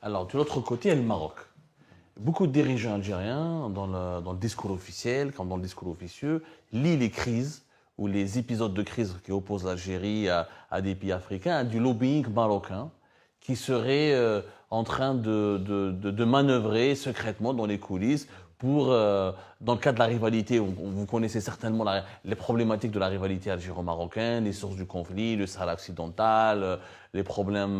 Alors, de l'autre côté, il y a le Maroc. Beaucoup de dirigeants algériens, dans le discours officiel comme dans le discours officieux, lient les crises ou les épisodes de crise qui opposent l'Algérie à des pays africains à du lobbying marocain qui serait en train de manœuvrer secrètement dans les coulisses pour, dans le cas de la rivalité, vous connaissez certainement les problématiques de la rivalité algéro-marocaine, les sources du conflit, le Sahara occidental, les problèmes.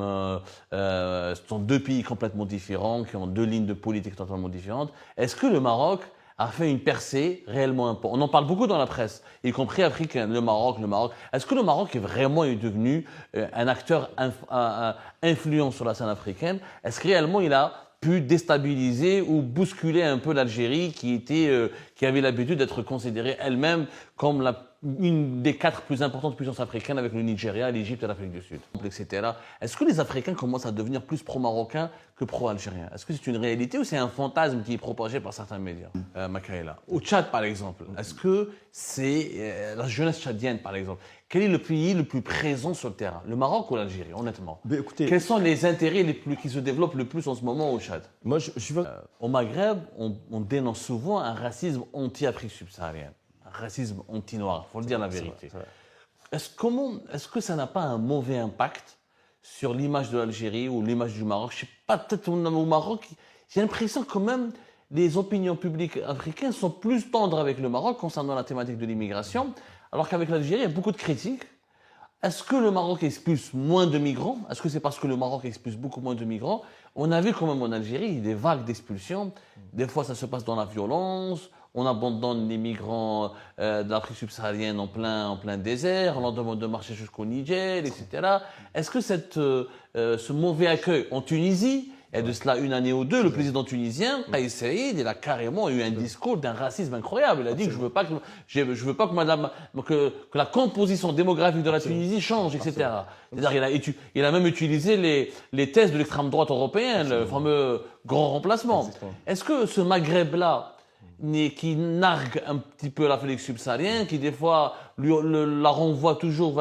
Ce sont deux pays complètement différents, qui ont deux lignes de politique totalement différentes. Est-ce que le Maroc a fait une percée réellement importante? On en parle beaucoup dans la presse, y compris africaine, le Maroc. Est-ce que le Maroc est vraiment devenu un acteur influent sur la scène africaine? Est-ce que réellement il a pu déstabiliser ou bousculer un peu l'Algérie qui avait l'habitude d'être considérée elle-même comme une des 4 plus importantes puissances africaines avec le Nigeria, l'Égypte et l'Afrique du Sud, etc. Est-ce que les Africains commencent à devenir plus pro-marocains que pro-algériens? Est-ce que c'est une réalité ou c'est un fantasme qui est propagé par certains médias? Makaïla. Au Tchad, par exemple, est-ce que c'est la jeunesse tchadienne, par exemple? Quel est le pays le plus présent sur le terrain? Le Maroc ou l'Algérie, honnêtement? Écoutez, quels sont les intérêts qui se développent le plus en ce moment au Tchad? moi, Au Maghreb, on dénonce souvent un racisme anti-Afrique subsaharienne, un racisme anti-noir, il faut le dire la vérité. Est-ce que ça n'a pas un mauvais impact sur l'image de l'Algérie ou l'image du Maroc? Je ne sais pas, peut-être au Maroc, j'ai l'impression quand même les opinions publiques africaines sont plus tendres avec le Maroc concernant la thématique de l'immigration, alors qu'avec l'Algérie, il y a beaucoup de critiques. Est-ce que le Maroc expulse moins de migrants? Est-ce que c'est parce que le Maroc expulse beaucoup moins de migrants? On a vu quand même en Algérie des vagues d'expulsion. Des fois, ça se passe dans la violence. On abandonne les migrants de l'Afrique subsaharienne en plein désert. On leur demande de marcher jusqu'au Niger, etc. Est-ce que ce mauvais accueil en Tunisie, et de cela une année ou deux, le président tunisien, Kais Saïd, il a carrément eu un discours d'un racisme incroyable. Il a dit que je veux pas que la composition démographique de la Tunisie change, etc. C'est-à-dire il a même utilisé les thèses de l'extrême droite européenne, le fameux grand remplacement. Est-ce que ce Maghreb-là, qui nargue un petit peu l'Afrique subsaharienne, qui des fois la renvoie toujours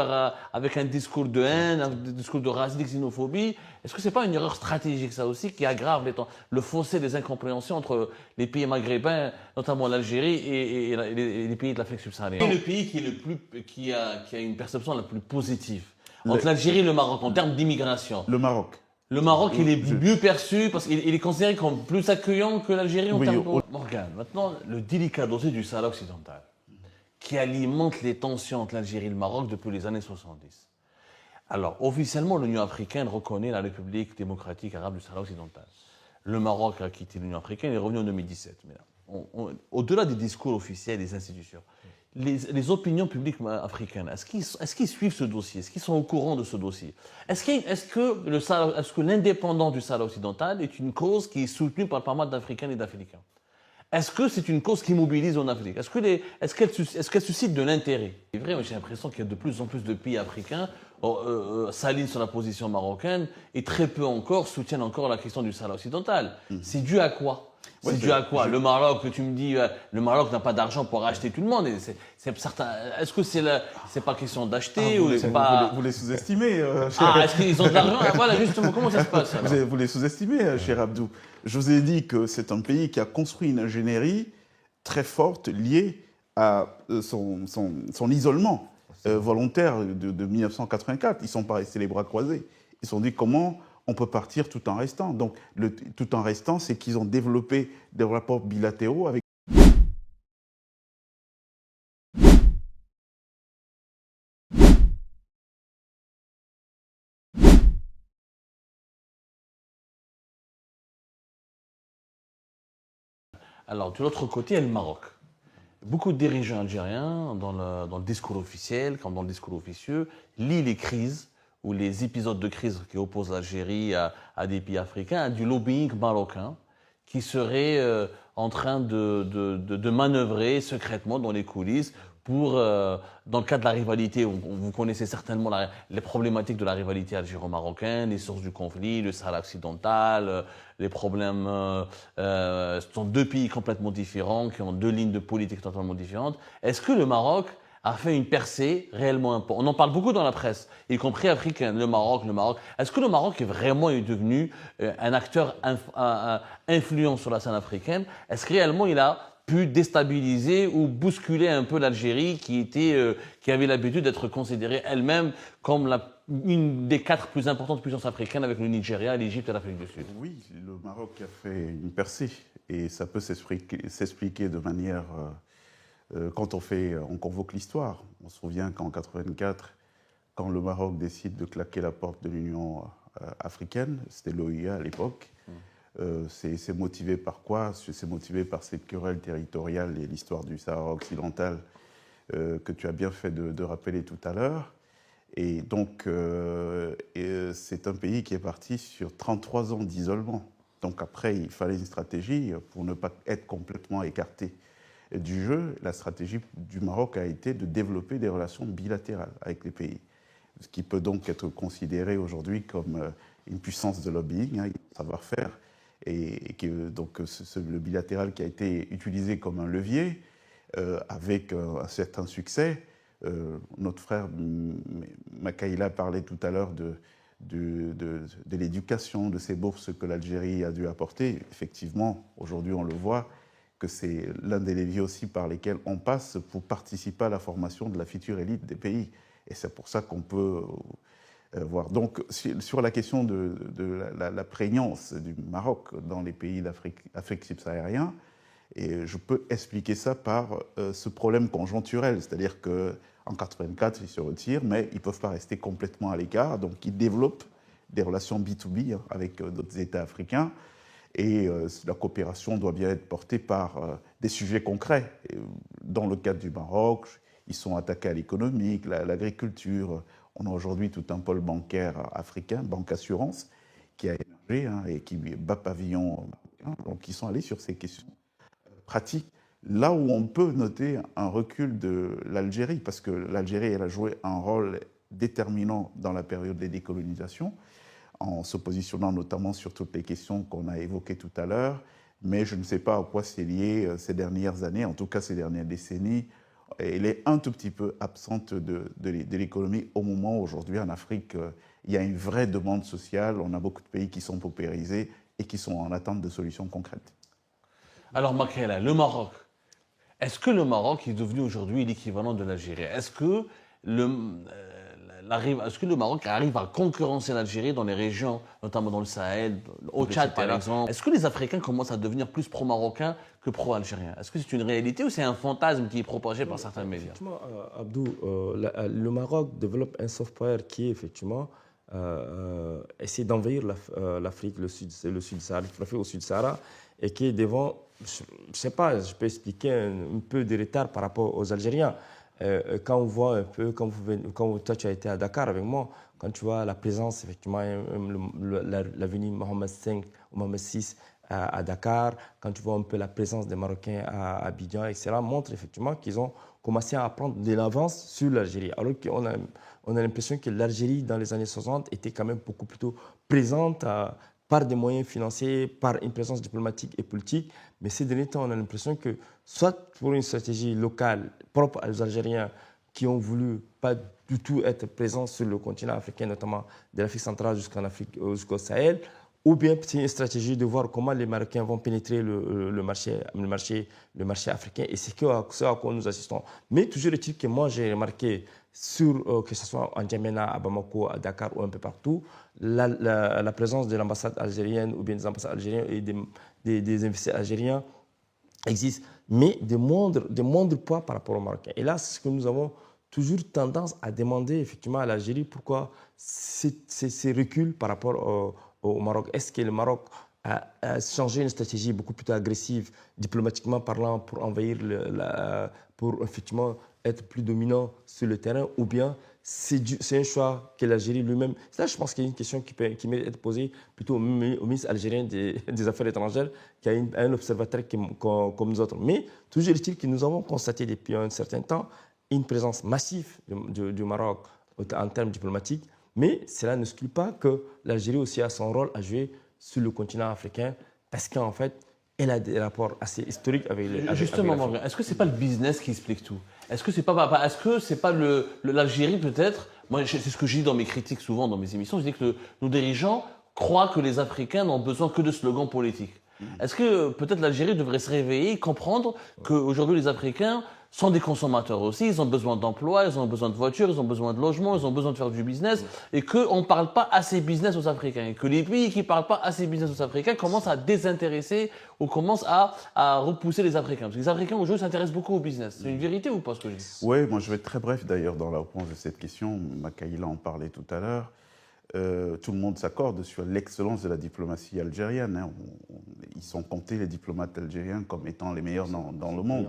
avec un discours de haine, un discours de racisme, de xénophobie, est-ce que c'est pas une erreur stratégique ça aussi qui aggrave le fossé des incompréhensions entre les pays maghrébins, notamment l'Algérie et les pays de l'Afrique subsaharienne? Quel est le pays qui a une perception la plus positive entre l'Algérie et le Maroc en termes d'immigration? Le Maroc. Le Maroc, il est mieux perçu parce qu'il est considéré comme plus accueillant que l'Algérie en termes de... Morgane, maintenant, le délicat dossier du Sahara occidental, qui alimente les tensions entre l'Algérie et le Maroc depuis les années 70. Alors, officiellement, l'Union africaine reconnaît la République démocratique arabe du Sahara occidental. Le Maroc a quitté l'Union africaine et est revenu en 2017. Mais là, au-delà des discours officiels des institutions, les opinions publiques africaines, est-ce qu'ils suivent ce dossier? Est-ce qu'ils sont au courant de ce dossier? Est-ce que l'indépendance du Sahara occidental est une cause qui est soutenue par pas mal d'Africains et d'Africains? Est-ce que c'est une cause qui mobilise en Afrique? Est-ce qu'elle suscite de l'intérêt? C'est vrai, j'ai l'impression qu'il y a de plus en plus de pays africains s'alignent sur la position marocaine et très peu encore soutiennent encore la question du Sahara occidental. C'est dû à quoi? C'est dû à quoi? Le Maroc, tu me dis, le Maroc n'a pas d'argent pour racheter tout le monde. C'est certain. Est-ce que c'est pas question d'acheter ou c'est pas... Vous les sous-estimez, est-ce qu'ils ont de l'argent? Voilà, justement, comment ça se passe alors? Vous les sous-estimez, cher Abdou. Je vous ai dit que c'est un pays qui a construit une ingénierie très forte liée à son isolement volontaire de 1984. Ils ne sont pas restés les bras croisés. Ils se sont dit comment on peut partir tout en restant. Donc, tout en restant, c'est qu'ils ont développé des rapports bilatéraux avec... Alors, de l'autre côté, il y a le Maroc. Beaucoup de dirigeants algériens, dans le discours officiel comme dans le discours officieux, lient les crises ou les épisodes de crise qui opposent l'Algérie à des pays africains à du lobbying marocain qui serait en train de manœuvrer secrètement dans les coulisses pour, dans le cas de la rivalité, vous connaissez certainement les problématiques de la rivalité algéro-marocaine, les sources du conflit, le Sahara occidental, les problèmes... ce sont deux pays complètement différents, qui ont deux lignes de politique totalement différentes. Est-ce que le Maroc a fait une percée réellement importante. On en parle beaucoup dans la presse, y compris africaine, le Maroc, le Maroc. Est-ce que le Maroc est vraiment devenu un acteur influent sur la scène africaine? Est-ce que réellement il a pu déstabiliser ou bousculer un peu l'Algérie qui avait l'habitude d'être considérée elle-même comme une des 4 plus importantes puissances africaines avec le Nigeria, l'Égypte et l'Afrique du Sud? Oui, le Maroc a fait une percée et ça peut s'expliquer de manière quand on convoque l'histoire. On se souvient qu'en 84, quand le Maroc décide de claquer la porte de l'Union africaine, c'était l'OIA à l'époque. C'est motivé par quoi? C'est motivé par cette querelle territoriale et l'histoire du Sahara occidental que tu as bien fait de rappeler tout à l'heure. Et donc, c'est un pays qui est parti sur 33 ans d'isolement. Donc après, il fallait une stratégie pour ne pas être complètement écarté du jeu. La stratégie du Maroc a été de développer des relations bilatérales avec les pays, ce qui peut donc être considéré aujourd'hui comme une puissance de lobbying, un savoir-faire, et que donc le bilatéral qui a été utilisé comme un levier avec un certain succès. Notre frère Makaïla parlait tout à l'heure de l'éducation, de ces bourses que l'Algérie a dû apporter. Effectivement, aujourd'hui, on le voit, que c'est l'un des leviers aussi par lesquels on passe pour participer à la formation de la future élite des pays. Et c'est pour ça qu'on peut voir. Donc, sur la question de la prégnance du Maroc dans les pays d'Afrique subsaharienne, et je peux expliquer ça par ce problème conjoncturel, c'est-à-dire qu'en 1984, ils se retirent, mais ils ne peuvent pas rester complètement à l'écart, donc ils développent des relations B2B avec d'autres États africains, et la coopération doit bien être portée par des sujets concrets. Et dans le cadre du Maroc, ils sont attaqués à l'économique, l'agriculture. On a aujourd'hui tout un pôle bancaire africain, Banque Assurance, qui a émergé et qui bat pavillon. Donc ils sont allés sur ces questions pratique, là où on peut noter un recul de l'Algérie, parce que l'Algérie elle a joué un rôle déterminant dans la période de décolonisation, en se positionnant notamment sur toutes les questions qu'on a évoquées tout à l'heure, mais je ne sais pas à quoi c'est lié ces dernières années, en tout cas ces dernières décennies. Elle est un tout petit peu absente de l'économie au moment où aujourd'hui en Afrique, il y a une vraie demande sociale, on a beaucoup de pays qui sont paupérisés et qui sont en attente de solutions concrètes. Alors, Makaïla, le Maroc. Est-ce que le Maroc est devenu aujourd'hui l'équivalent de l'Algérie? Est-ce que le Maroc arrive à concurrencer l'Algérie dans les régions, notamment dans le Sahel, au Tchad par exemple? Est-ce que les Africains commencent à devenir plus pro-marocains que pro-algériens? Est-ce que c'est une réalité ou c'est un fantasme qui est propagé par certains médias? Effectivement, Abdou, le Maroc développe un soft power qui, effectivement, essaie d'envahir l'Afrique, le Sud-Sahara, l'Afrique au Sud-Sahara, et qui est devant, je ne sais pas, je peux expliquer un peu de retard par rapport aux Algériens. Quand on voit un peu, quand toi tu as été à Dakar avec moi, quand tu vois la présence, effectivement, l'avenue Mohamed V ou Mohamed VI à Dakar, quand tu vois un peu la présence des Marocains à Abidjan, etc., montre effectivement qu'ils ont commencé à prendre de l'avance sur l'Algérie. Alors qu'on a l'impression que l'Algérie, dans les années 60, était quand même beaucoup plutôt présente par des moyens financiers, par une présence diplomatique et politique. Mais ces derniers temps, on a l'impression que, soit pour une stratégie locale propre aux Algériens qui ont voulu pas du tout être présents sur le continent africain, notamment de l'Afrique centrale jusqu'au Sahel, ou bien c'est une stratégie de voir comment les Marocains vont pénétrer le marché africain. Et c'est ce à quoi nous assistons. Mais toujours est-il que moi, j'ai remarqué, que ce soit en Djamena, à Bamako, à Dakar ou un peu partout, la présence de l'ambassade algérienne ou bien des ambassades algériennes et des investisseurs algériens existe, mais de moindres poids par rapport aux Marocains. Et là, c'est ce que nous avons toujours tendance à demander effectivement à l'Algérie, pourquoi ces reculs par rapport au Maroc. Est-ce que le Maroc a changé une stratégie beaucoup plus agressive, diplomatiquement parlant, pour envahir, pour effectivement être plus dominant sur le terrain, ou bien c'est un choix que l'Algérie lui-même... Ça, je pense qu'il y a une question qui mérite d'être posée plutôt au ministre algérien des Affaires étrangères, qui a un observateur comme nous autres. Mais toujours est-il que nous avons constaté depuis un certain temps une présence massive du Maroc en termes diplomatiques, mais cela n'exclut pas que l'Algérie aussi a son rôle à jouer sur le continent africain, parce qu'en fait, elle a des rapports assez historiques avec les. Justement, Morgan, est-ce que c'est pas le business qui explique tout? Est-ce que c'est pas l'Algérie peut-être? Moi, c'est ce que je dis dans mes critiques souvent dans mes émissions. Je dis que nos dirigeants croient que les Africains n'ont besoin que de slogans politiques. Est-ce que peut-être l'Algérie devrait se réveiller et comprendre qu'aujourd'hui les Africains sont des consommateurs aussi, ils ont besoin d'emploi, ils ont besoin de voitures, ils ont besoin de logements, ils ont besoin de faire du business, et qu'on ne parle pas assez business aux Africains, et que les pays qui ne parlent pas assez business aux Africains commencent à désintéresser ou commencent à repousser les Africains. Parce que les Africains aujourd'hui s'intéressent beaucoup au business. C'est une vérité ou pas ce que je dis? Oui, moi je vais être très bref d'ailleurs dans la réponse de cette question. Makaïla en parlait tout à l'heure. Tout le monde s'accorde sur l'excellence de la diplomatie algérienne. Hein. Ils sont comptés, les diplomates algériens, comme étant les meilleurs dans le monde.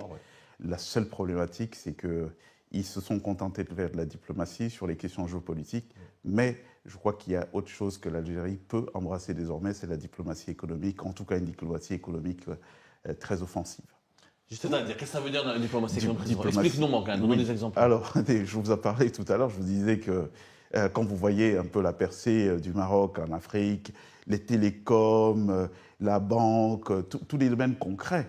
La seule problématique, c'est qu'ils se sont contentés de faire de la diplomatie sur les questions géopolitiques, mais je crois qu'il y a autre chose que l'Algérie peut embrasser désormais, c'est la diplomatie économique, en tout cas une diplomatie économique très offensive. C'est-à-dire, qu'est-ce que ça veut dire dans la diplomatie économique? Explique-nous, Morgan, donne-nous des exemples. Alors, je vous ai parlé tout à l'heure, je vous disais que quand vous voyez un peu la percée du Maroc en Afrique, les télécoms, la banque, tous les domaines concrets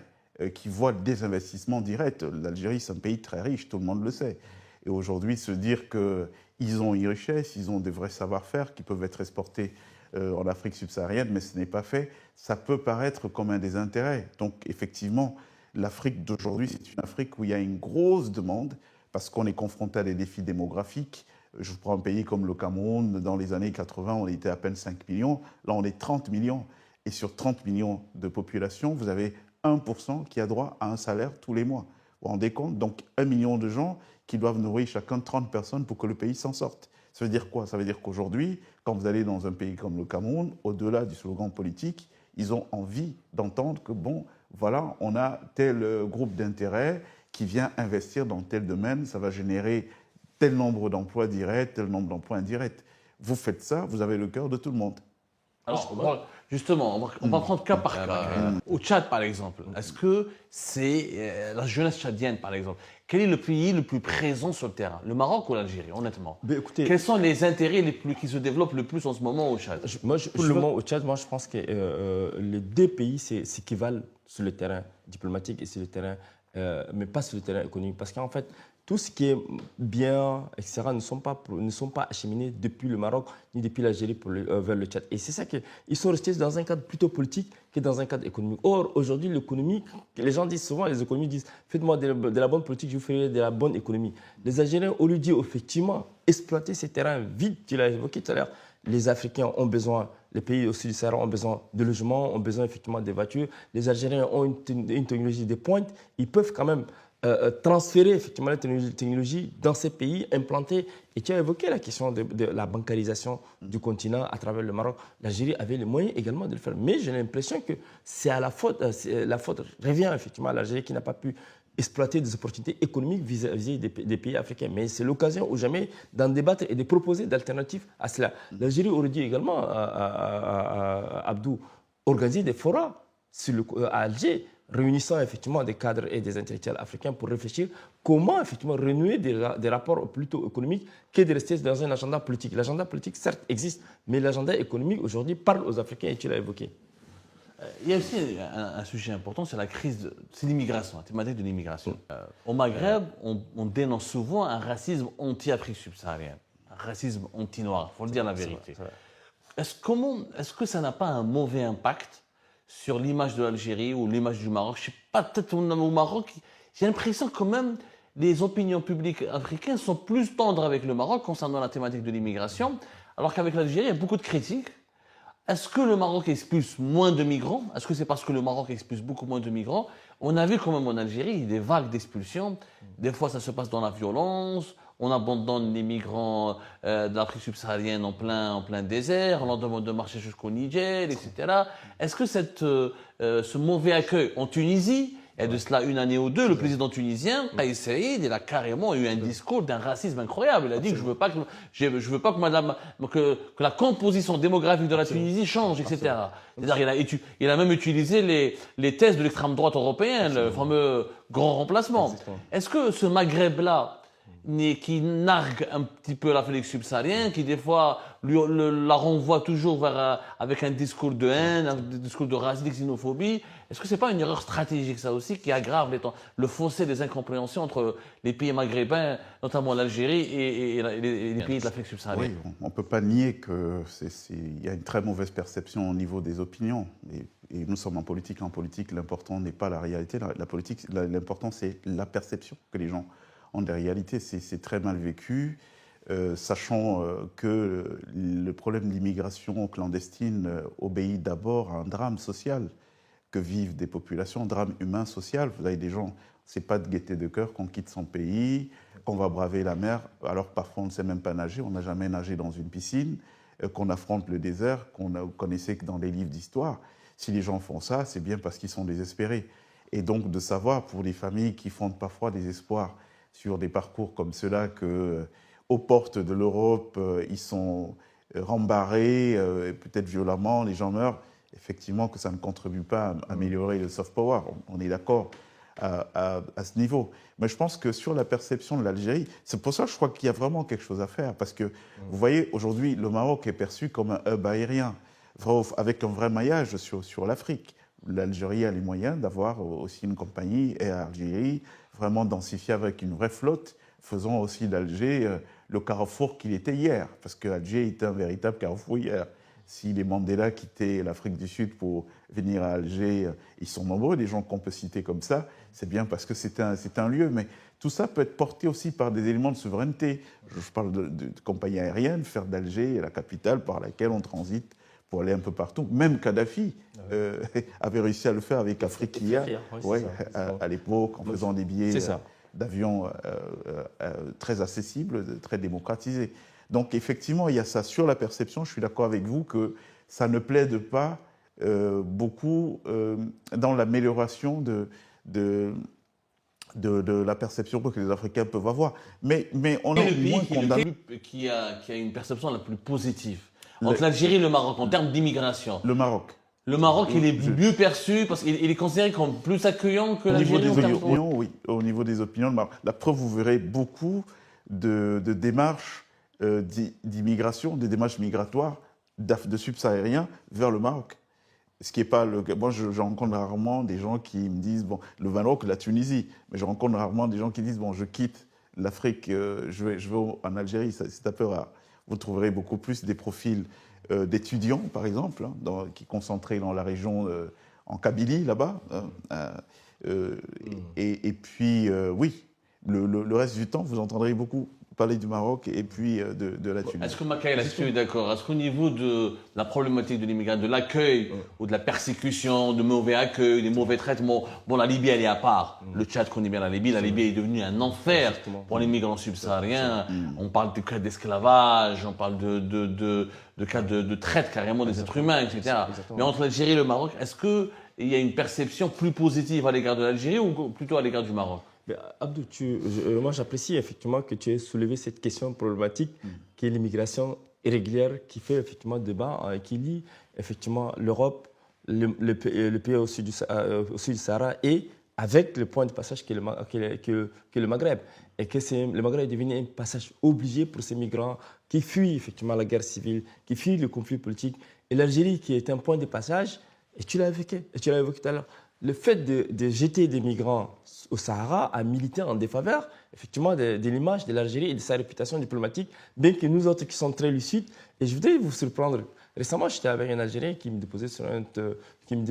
qui voient des investissements directs. L'Algérie, c'est un pays très riche, tout le monde le sait. Et aujourd'hui, se dire qu'ils ont une richesse, ils ont des vrais savoir-faire qui peuvent être exportés en Afrique subsaharienne, mais ce n'est pas fait, ça peut paraître comme un désintérêt. Donc, effectivement, l'Afrique d'aujourd'hui, c'est une Afrique où il y a une grosse demande parce qu'on est confronté à des défis démographiques. Je vous prends un pays comme le Cameroun, dans les années 80, on était à peine 5 millions. Là, on est 30 millions. Et sur 30 millions de population, vous avez 1% qui a droit à un salaire tous les mois. Vous vous rendez compte? Donc, 1 million de gens qui doivent nourrir chacun 30 personnes pour que le pays s'en sorte. Ça veut dire quoi? Ça veut dire qu'aujourd'hui, quand vous allez dans un pays comme le Cameroun, au-delà du slogan politique, ils ont envie d'entendre que, bon, voilà, on a tel groupe d'intérêt qui vient investir dans tel domaine, ça va générer tel nombre d'emplois directs, tel nombre d'emplois indirects. Vous faites ça, vous avez le cœur de tout le monde. Alors, justement, on va prendre cas par cas. Au Tchad, par exemple, est-ce que c'est la jeunesse tchadienne, par exemple? Quel est le pays le plus présent sur le terrain? Le Maroc ou l'Algérie, honnêtement? Écoutez, quels sont les intérêts qui se développent le plus en ce moment au Tchad? Pour le moment, au Tchad, moi, je pense que les deux pays s'équivalent sur le terrain diplomatique et sur le terrain, mais pas sur le terrain économique. Parce qu'en fait, tout ce qui est bien, etc., ne sont pas acheminés depuis le Maroc ni depuis l'Algérie vers le Tchad. Et c'est ça qu'ils sont restés dans un cadre plutôt politique que dans un cadre économique. Or, aujourd'hui, l'économie, les gens disent souvent, les économistes disent, faites-moi de la bonne politique, je vous ferai de la bonne économie. Les Algériens, au lieu de dire, effectivement, exploiter ces terrains vides, tu l'as évoqué tout à l'heure, les Africains ont besoin, les pays au sud du Sahara ont besoin de logements, ont besoin effectivement des voitures. Les Algériens ont une technologie de pointe, ils peuvent quand même transférer effectivement la technologie dans ces pays, implanter. Et tu as évoqué la question de la bancarisation du continent à travers le Maroc. L'Algérie avait les moyens également de le faire. Mais j'ai l'impression que c'est la faute revient effectivement à l'Algérie qui n'a pas pu exploiter des opportunités économiques vis-à-vis des pays africains. Mais c'est l'occasion ou jamais d'en débattre et de proposer d'alternatives à cela. L'Algérie aurait dû également, Abdou, organiser des forums à Alger, réunissant effectivement des cadres et des intellectuels africains pour réfléchir comment effectivement renouer des rapports plutôt économiques que de rester dans un agenda politique. L'agenda politique, certes, existe, mais l'agenda économique aujourd'hui parle aux Africains et tu l'as évoqué. Il y a aussi un sujet important, c'est la crise, c'est l'immigration, la thématique de l'immigration. Au Maghreb, on dénonce souvent un racisme anti-Afrique subsaharienne, un racisme anti-noir, il faut le dire la vérité. Est-ce que ça n'a pas un mauvais impact sur l'image de l'Algérie ou l'image du Maroc? Je ne sais pas, peut-être au Maroc, j'ai l'impression que quand même les opinions publiques africaines sont plus tendres avec le Maroc concernant la thématique de l'immigration, alors qu'avec l'Algérie, il y a beaucoup de critiques. Est-ce que le Maroc expulse moins de migrants? Est-ce que c'est parce que le Maroc expulse beaucoup moins de migrants? On a vu quand même en Algérie des vagues d'expulsion. Des fois, ça se passe dans la violence. On abandonne les migrants d'Afrique subsaharienne en plein désert. On leur demande de marcher jusqu'au Niger, etc. Est-ce que ce mauvais accueil en Tunisie, il y a de cela une année ou deux, le président tunisien, Kais Saïed, il a carrément eu un discours d'un racisme incroyable. Il a dit que je veux pas que la composition démographique de la Tunisie change, etc. C'est-à-dire il a même utilisé les thèses de l'extrême droite européenne, le fameux grand remplacement. Est-ce que ce Maghreb-là qui nargue un petit peu l'Afrique subsaharienne, qui des fois la renvoie toujours avec un discours de haine, un discours de racisme, de xénophobie. Est-ce que ce n'est pas une erreur stratégique, ça aussi, qui aggrave le fossé des incompréhensions entre les pays maghrébins, notamment l'Algérie et les pays de l'Afrique subsaharienne? Oui, on ne peut pas nier qu'il y a une très mauvaise perception au niveau des opinions. Et nous sommes en politique. En politique, l'important n'est pas la réalité. La politique, l'important, c'est la perception que les gens ont des réalités. C'est très mal vécu, sachant que le problème de l'immigration clandestine obéit d'abord à un drame social que vivent des populations, un drame humain, social. Vous avez des gens, c'est pas de gaieté de cœur qu'on quitte son pays, qu'on va braver la mer, alors parfois on ne sait même pas nager, on n'a jamais nagé dans une piscine, qu'on affronte le désert, qu'on connaissait que dans les livres d'histoire. Si les gens font ça, c'est bien parce qu'ils sont désespérés. Et donc de savoir pour les familles qui fondent parfois des espoirs sur des parcours comme ceux-là, qu'aux portes de l'Europe, ils sont rembarrés, peut-être violemment, les gens meurent, effectivement que ça ne contribue pas à améliorer le soft power. On est d'accord à ce niveau. Mais je pense que sur la perception de l'Algérie, c'est pour ça que je crois qu'il y a vraiment quelque chose à faire. Parce que, vous voyez, aujourd'hui, le Maroc est perçu comme un hub aérien, avec un vrai maillage sur l'Afrique. L'Algérie a les moyens d'avoir aussi une compagnie Air Algérie, vraiment densifiée avec une vraie flotte, faisant aussi d'Alger le carrefour qu'il était hier. Parce que Alger était un véritable carrefour hier. Si les Mandela quittaient l'Afrique du Sud pour venir à Alger, ils sont nombreux, les gens qu'on peut citer comme ça, c'est bien parce que c'est un lieu. Mais tout ça peut être porté aussi par des éléments de souveraineté. Je parle de compagnie aérienne, faire d'Alger la capitale par laquelle on transite pour aller un peu partout. Même Kadhafi avait réussi à le faire avec Afriquia, à l'époque, en faisant des billets d'avion très accessibles, très démocratisés. Donc effectivement, il y a ça. Sur la perception, je suis d'accord avec vous que ça ne plaide pas beaucoup dans l'amélioration de la perception que les Africains peuvent avoir. Mais on a le pays qui a une perception la plus positive entre l'Algérie et le Maroc en termes d'immigration. Le Maroc. Le Maroc, il est mieux perçu parce qu'il est considéré comme plus accueillant que l'Algérie. Au niveau des opinions, oui. Au niveau des opinions, la preuve, vous verrez beaucoup de démarches d'immigration, des démarches migratoires de subsahariens vers le Maroc. Ce qui est pas le... Moi, je rencontre rarement des gens qui me disent, bon, le Maroc, la Tunisie, mais je rencontre rarement des gens qui disent, bon, je quitte l'Afrique, je vais en Algérie, c'est un peu rare. Vous trouverez beaucoup plus des profils d'étudiants, par exemple, qui sont concentrés dans la région, en Kabylie, là-bas. Et puis, oui, le reste du temps, vous entendrez beaucoup parler du Maroc et puis de la Tunisie. Est-ce que Makaël, est-ce que tu es d'accord? Est-ce qu'au niveau de la problématique de l'immigration, de l'accueil ou de la persécution, de mauvais accueil, des mauvais traitements, bon, la Libye, elle est à part. Le Tchad connaît bien la Libye est devenue un enfer pour les migrants subsahariens. On parle de cas d'esclavage, on parle de cas de traite carrément des êtres humains, etc. Mais entre l'Algérie et le Maroc, est-ce qu'il y a une perception plus positive à l'égard de l'Algérie ou plutôt à l'égard du Maroc? Abdou, moi j'apprécie effectivement que tu aies soulevé cette question problématique qui est l'immigration irrégulière, qui fait effectivement débat, qui lie effectivement l'Europe, le pays au sud du Sahara et avec le point de passage qui est le Maghreb. Et que le Maghreb est devenu un passage obligé pour ces migrants qui fuient effectivement la guerre civile, qui fuient le conflit politique. Et l'Algérie qui est un point de passage, et tu l'as évoqué tout à l'heure. Le fait de jeter des migrants au Sahara a milité en défaveur, effectivement, de l'image de l'Algérie et de sa réputation diplomatique, bien que nous autres qui sommes très lucides. Et je voudrais vous surprendre. Récemment, j'étais avec un Algérien qui me déposait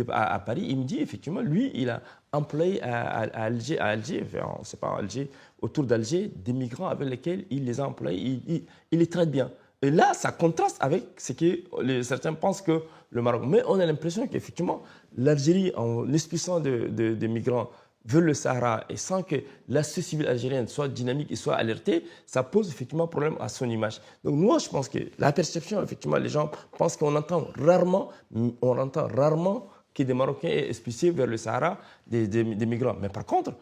à Paris. Il me dit, effectivement, lui, il a employé à Alger, on ne sait pas, Alger, autour d'Alger, des migrants avec lesquels il les a employés. Il les traite bien. Et là, ça contraste avec ce que certains pensent que le Maroc. Mais on a l'impression qu'effectivement, l'Algérie, en expulsant des migrants, veut le Sahara et sans que la société civile algérienne soit dynamique et soit alertée, ça pose effectivement problème à son image. Donc moi, je pense que la perception, effectivement, les gens pensent qu'on entend rarement que des Marocains aient expulsé vers le Sahara des migrants. Mais par contre,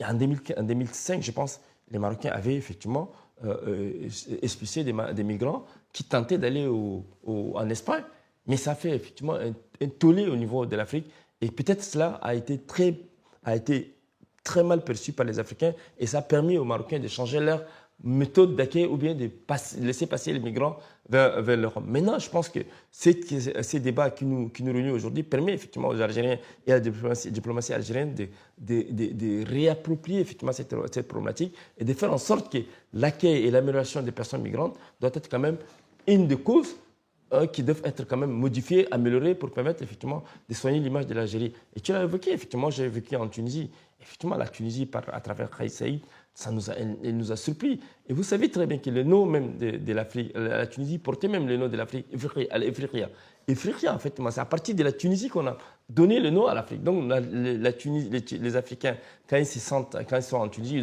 en 2005, je pense, les Marocains avaient effectivement expulsé des migrants qui tentaient d'aller en Espagne. Mais ça fait effectivement un tollé au niveau de l'Afrique. Et peut-être cela a été très mal perçu par les Africains. Et ça a permis aux Marocains de changer leur méthode d'accueil ou bien de laisser passer les migrants vers l'Europe. Maintenant, je pense que ces débats qui nous réunissent aujourd'hui permettent effectivement aux Algériens et à la diplomatie algérienne de réapproprier effectivement cette problématique et de faire en sorte que l'accueil et l'amélioration des personnes migrantes doit être quand même une des causes qui doivent être quand même modifiées, améliorées pour permettre effectivement de soigner l'image de l'Algérie. Et tu l'as évoqué, effectivement, j'ai vécu en Tunisie. Effectivement, la Tunisie, à travers Kais Saïd, elle nous a surpris. Et vous savez très bien que le nom même de l'Afrique, la Tunisie portait même le nom de l'Afrique, Ifriqiya. Ifriqiya, en fait, c'est à partir de la Tunisie qu'on a donné le nom à l'Afrique. Donc les Africains, quand ils sont en Tunisie,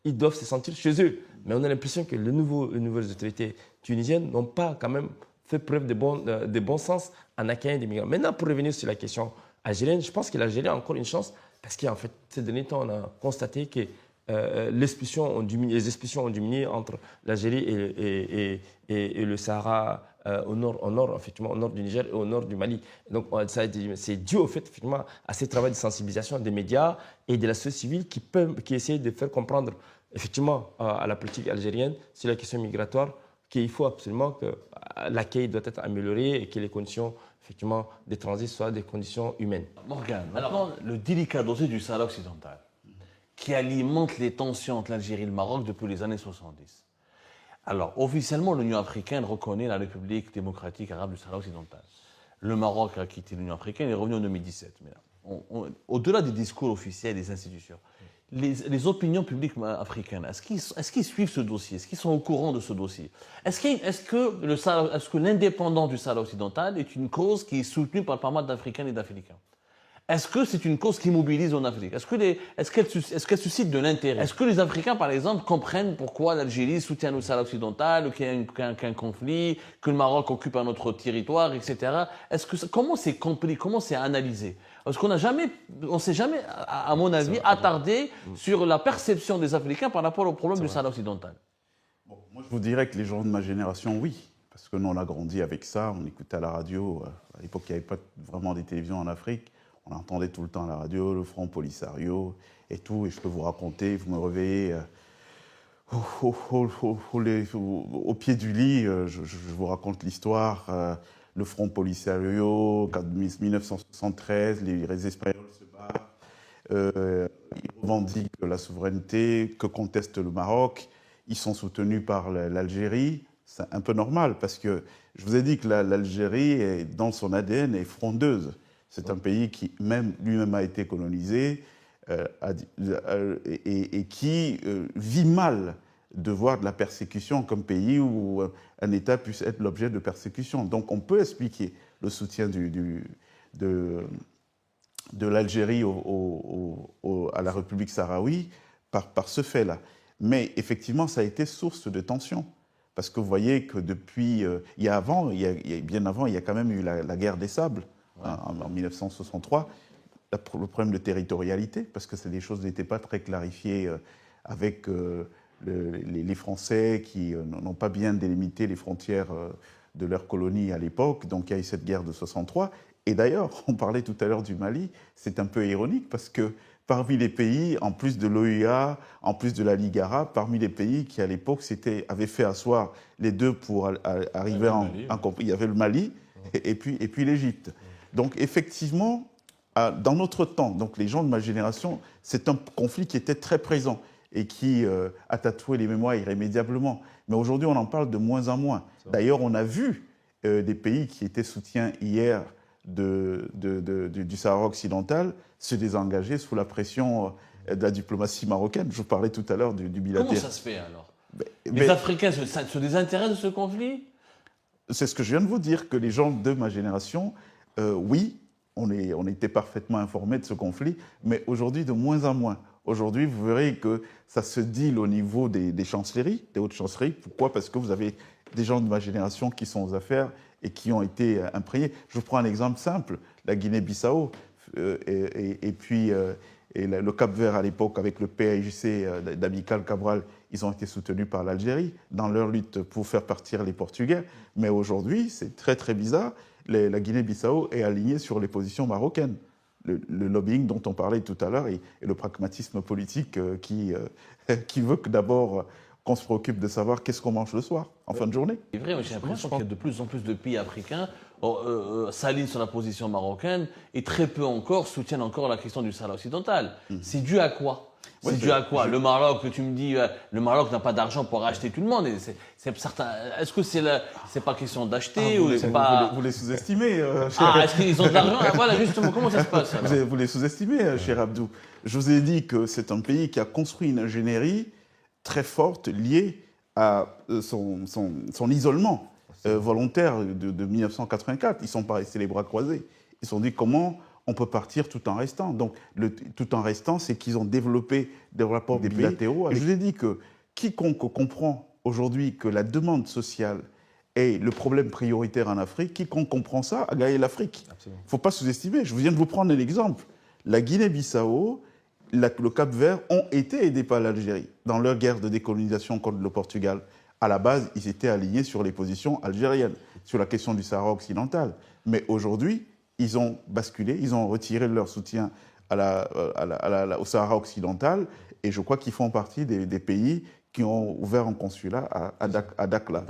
ils doivent se sentir chez eux. Mais on a l'impression que les nouvelles autorités tunisiennes n'ont pas quand même fait preuve de bon sens en accueillant des migrants. Maintenant, pour revenir sur la question algérienne, je pense que l'Algérie a encore une chance parce qu'en fait, ces derniers temps, on a constaté que les expulsions ont diminué entre l'Algérie et le Sahara au nord, effectivement, au nord du Niger et au nord du Mali. Donc, c'est dû au fait, effectivement, à ce travail de sensibilisation des médias et de la société civile qui essaient de faire comprendre, effectivement, à la politique algérienne sur la question migratoire qu'il faut absolument que l'accueil doit être amélioré et que les conditions effectivement, de transit soient des conditions humaines. Morgane, maintenant, le délicat dossier du Sahara occidental, qui alimente les tensions entre l'Algérie et le Maroc depuis les années 70. Alors, officiellement, l'Union africaine reconnaît la République démocratique arabe du Sahara occidental. Le Maroc a quitté l'Union africaine et est revenu en 2017. Mais au-delà des discours officiels des institutions, les opinions publiques africaines, est-ce qu'ils suivent ce dossier? Est-ce qu'ils sont au courant de ce dossier? Est-ce que l'indépendance du Sahara occidental est une cause qui est soutenue par pas mal d'Africaines et d'Africains? Est-ce que c'est une cause qui mobilise en Afrique? Est-ce qu'elle suscite de l'intérêt? Est-ce que les Africains, par exemple, comprennent pourquoi l'Algérie soutient le Sahara occidental, qu'il y a un conflit, que le Maroc occupe un autre territoire, etc. Comment c'est compris? Comment c'est analysé? Parce qu'on ne s'est jamais, à mon avis, attardé sur la perception des Africains par rapport au problème du Sahara occidental. Bon, moi, je vous dirais que les gens de ma génération, oui. Parce que nous, on a grandi avec ça, on écoutait à la radio. À l'époque, il n'y avait pas vraiment des télévisions en Afrique. On entendait tout le temps à la radio, le Front Polisario et tout. Et je peux vous raconter, vous me réveillez au pied du lit, je vous raconte l'histoire. Le Front Polisario, 1973, les Espagnols se battent. Ils revendiquent la souveraineté que conteste le Maroc. Ils sont soutenus par l'Algérie. C'est un peu normal parce que je vous ai dit que l'Algérie, dans son ADN, est frondeuse. C'est un pays qui lui-même a été colonisé et qui vit mal de voir de la persécution comme pays où un État puisse être l'objet de persécution. Donc on peut expliquer le soutien de l'Algérie à la République sahraoui par ce fait-là. Mais effectivement, ça a été source de tension. Parce que vous voyez que depuis, bien avant, il y a quand même eu la guerre des sables. Ouais. En 1963, le problème de territorialité, parce que c'est des choses qui n'étaient pas très clarifiées avec les Français qui n'ont pas bien délimité les frontières de leur colonie à l'époque. Donc il y a eu cette guerre de 63. Et d'ailleurs, on parlait tout à l'heure du Mali, c'est un peu ironique parce que parmi les pays, en plus de l'OUA, en plus de la Ligue arabe, parmi les pays qui à l'époque avaient fait asseoir les deux pour arriver il y avait le Mali et puis l'Égypte. Donc effectivement, dans notre temps, donc les gens de ma génération, c'est un conflit qui était très présent et qui a tatoué les mémoires irrémédiablement. Mais aujourd'hui, on en parle de moins en moins. D'ailleurs, on a vu des pays qui étaient soutiens hier du Sahara occidental se désengager sous la pression de la diplomatie marocaine. Je vous parlais tout à l'heure du bilatéral. Comment ça se fait alors? Les Africains se désintéressent de ce conflit? C'est ce que je viens de vous dire, que les gens de ma génération, oui, on était parfaitement informés de ce conflit, mais aujourd'hui de moins en moins. Aujourd'hui, vous verrez que ça se deal au niveau des chancelleries, des hautes chancelleries. Pourquoi? Parce que vous avez des gens de ma génération qui sont aux affaires et qui ont été imprégnés. Je vous prends un exemple simple, la Guinée-Bissau et puis le Cap-Vert à l'époque avec le PAIGC d'Amical Cabral, ils ont été soutenus par l'Algérie dans leur lutte pour faire partir les Portugais. Mais aujourd'hui, c'est très très bizarre, la Guinée-Bissau est alignée sur les positions marocaines. Le lobbying dont on parlait tout à l'heure et le pragmatisme politique qui veut que d'abord qu'on se préoccupe de savoir qu'est-ce qu'on mange le soir, en fin de journée. C'est vrai, mais j'ai l'impression qu'il y a de plus en plus de pays africains s'alignent sur la position marocaine et très peu encore soutiennent encore la question du Sahara occidental. C'est dû à quoi? C'est dû à quoi? Le Maroc, tu me dis, le Maroc n'a pas d'argent pour racheter tout le monde. C'est certain. Est-ce que c'est pas question d'acheter ou c'est pas... Vous les sous-estimez. Est-ce qu'ils ont de l'argent? Voilà, justement, comment ça se passe alors? Vous les sous-estimez, cher Abdou. Je vous ai dit que c'est un pays qui a construit une ingénierie très forte liée à son isolement volontaire de 1984. Ils ne sont pas restés les bras croisés. Ils se sont dit comment on peut partir tout en restant. Donc, tout en restant, c'est qu'ils ont développé des rapports bilatéraux. Et je vous ai dit que quiconque comprend aujourd'hui que la demande sociale est le problème prioritaire en Afrique, quiconque comprend ça a gagné l'Afrique. Il ne faut pas sous-estimer. Je viens de vous prendre un exemple. La Guinée-Bissau, le Cap-Vert ont été aidés par l'Algérie dans leur guerre de décolonisation contre le Portugal. À la base, ils étaient alignés sur les positions algériennes, sur la question du Sahara occidental. Mais aujourd'hui, ils ont basculé, ils ont retiré leur soutien au Sahara occidental. Et je crois qu'ils font partie des pays qui ont ouvert un consulat à Dakhla.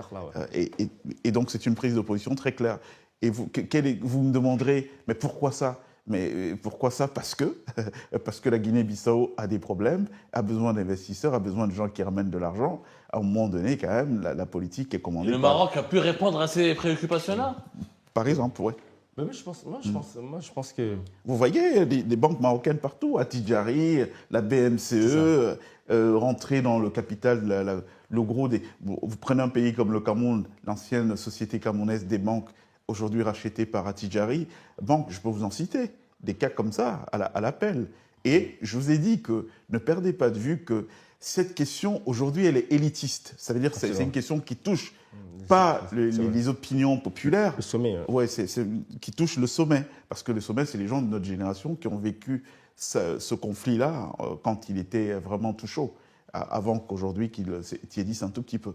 Et donc, c'est une prise de position très claire. Et vous me demanderez, mais pourquoi ça? Mais pourquoi ça? Parce que la Guinée-Bissau a des problèmes, a besoin d'investisseurs, a besoin de gens qui ramènent de l'argent. À un moment donné, quand même, la politique est commandée. Le Maroc a pu répondre à ces préoccupations-là? Par exemple, oui. Mais je pense que... Vous voyez des banques marocaines partout, à Tidjari, la BMCE, rentrer dans le capital, le gros des... Vous prenez un pays comme le Cameroun, l'ancienne société camerounaise des banques, aujourd'hui rachetée par Attijari, banque, je peux vous en citer, des cas comme ça à l'appel. Et je vous ai dit que ne perdez pas de vue que cette question, aujourd'hui, elle est élitiste. Ça veut dire que c'est une question qui touche pas les opinions populaires. Le sommet. Hein. Ouais, qui touche le sommet. Parce que le sommet, c'est les gens de notre génération qui ont vécu ce conflit-là quand il était vraiment tout chaud, avant qu'aujourd'hui qu'il tiédisse un tout petit peu.